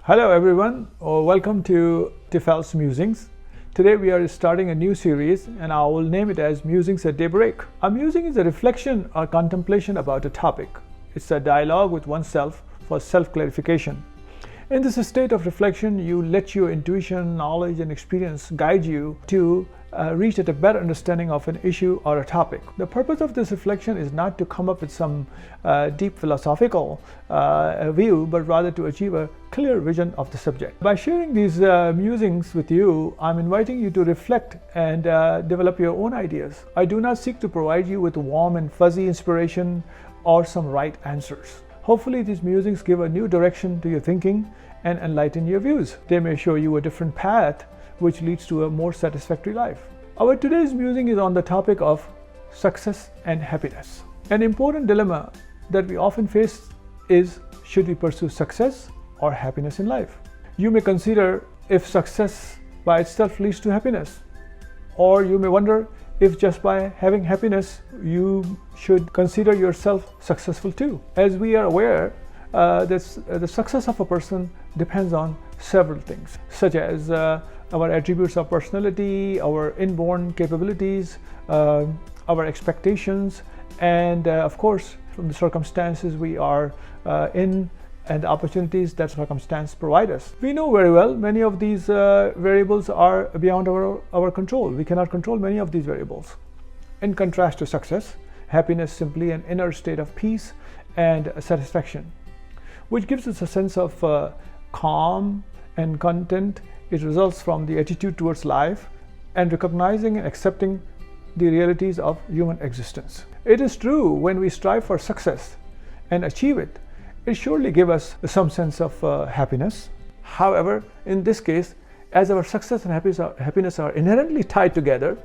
Hello everyone, welcome to Tifel's Musings. Today we are starting a new series and I will name it as Musings at Daybreak. A musing is a reflection or contemplation about a topic. It's a dialogue with oneself for self-clarification. In this state of reflection, you let your intuition, knowledge and experience guide you to reach at a better understanding of an issue or a topic. The purpose of this reflection is not to come up with some deep philosophical view, but rather to achieve a clear vision of the subject. By sharing these musings with you, I'm inviting you to reflect and develop your own ideas. I do not seek to provide you with warm and fuzzy inspiration or some right answers. Hopefully these musings give a new direction to your thinking and enlighten your views. They may show you a different path which leads to a more satisfactory life. Our today's musing is on the topic of success and happiness. An important dilemma that we often face is, should we pursue success or happiness in life? You may consider if success by itself leads to happiness, or you may wonder if just by having happiness you should consider yourself successful too. As we are aware, the success of a person depends on several things, such as our attributes of personality, our inborn capabilities, our expectations, and of course from the circumstances we are in and the opportunities that circumstance provide us. We know very well many of these variables are beyond our control. We cannot control many of these variables. In contrast to success, happiness is simply an inner state of peace and satisfaction, which gives us a sense of calm and content. It results from the attitude towards life and recognizing and accepting the realities of human existence. It is true, when we strive for success and achieve it, it surely gives us some sense of happiness. However, in this case, as our success and happiness are inherently tied together,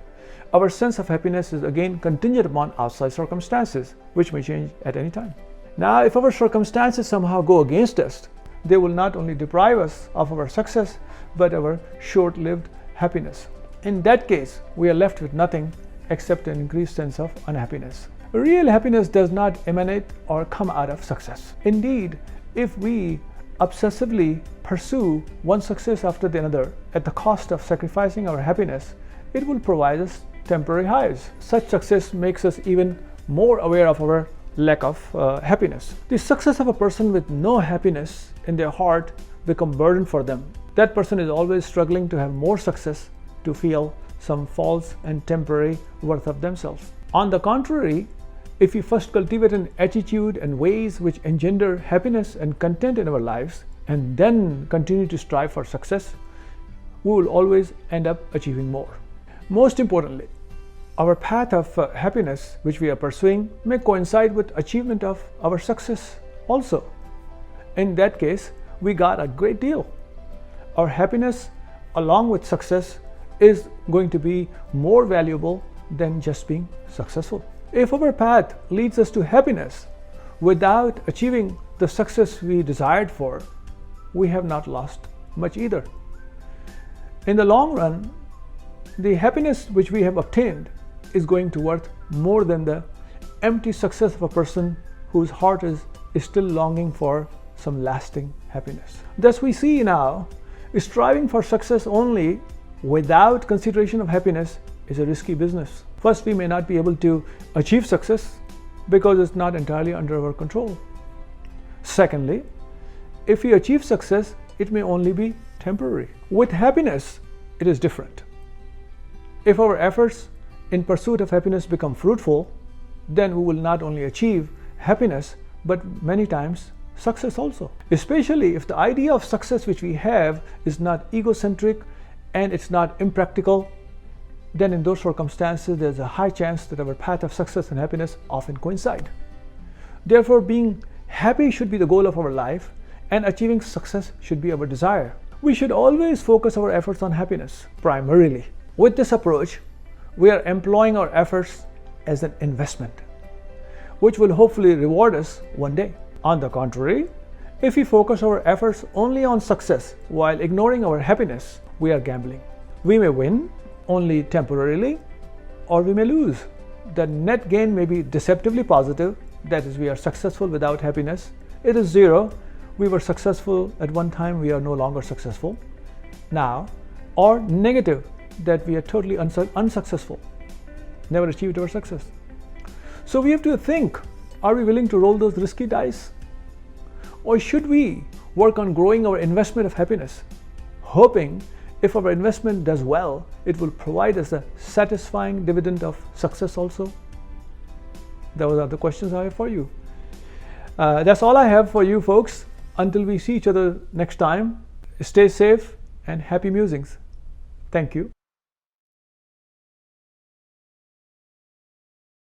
our sense of happiness is again contingent upon outside circumstances, which may change at any time. Now, if our circumstances somehow go against us, they will not only deprive us of our success, but our short-lived happiness. In that case, we are left with nothing except an increased sense of unhappiness. Real happiness does not emanate or come out of success. Indeed, if we obsessively pursue one success after the other at the cost of sacrificing our happiness, it will provide us temporary highs. Such success makes us even more aware of our lack of happiness. The success of a person with no happiness in their heart becomes a burden for them. That person is always struggling to have more success to feel some false and temporary worth of themselves. On the contrary, if we first cultivate an attitude and ways which engender happiness and content in our lives, and then continue to strive for success, we will always end up achieving more. Most importantly, our path of happiness which we are pursuing may coincide with achievement of our success also. In that case, we got a great deal. Our happiness along with success is going to be more valuable than just being successful. If our path leads us to happiness without achieving the success we desired for, we have not lost much either. In the long run, the happiness which we have obtained is going to worth more than the empty success of a person whose heart is still longing for some lasting happiness. Thus we see now, striving for success only without consideration of happiness is a risky business. First, we may not be able to achieve success because it's not entirely under our control. Secondly, if we achieve success, it may only be temporary. With happiness, it is different. If our efforts in pursuit of happiness become fruitful, then we will not only achieve happiness, but many times success also. Especially if the idea of success which we have is not egocentric and it's not impractical, then in those circumstances there's a high chance that our path of success and happiness often coincide. Therefore, being happy should be the goal of our life, and achieving success should be our desire. We should always focus our efforts on happiness primarily. With this approach, we are employing our efforts as an investment, which will hopefully reward us one day. On the contrary, if we focus our efforts only on success while ignoring our happiness, we are gambling. We may win only temporarily, or we may lose. The net gain may be deceptively positive, that is, we are successful without happiness. It is zero, we were successful at one time, we are no longer successful now, or negative, that we are totally unsuccessful, never achieved our success. So we have to think, are we willing to roll those risky dice? Or should we work on growing our investment of happiness, hoping if our investment does well, it will provide us a satisfying dividend of success also? Those are the questions I have for you. That's all I have for you folks. Until we see each other next time, stay safe and happy musings. Thank you.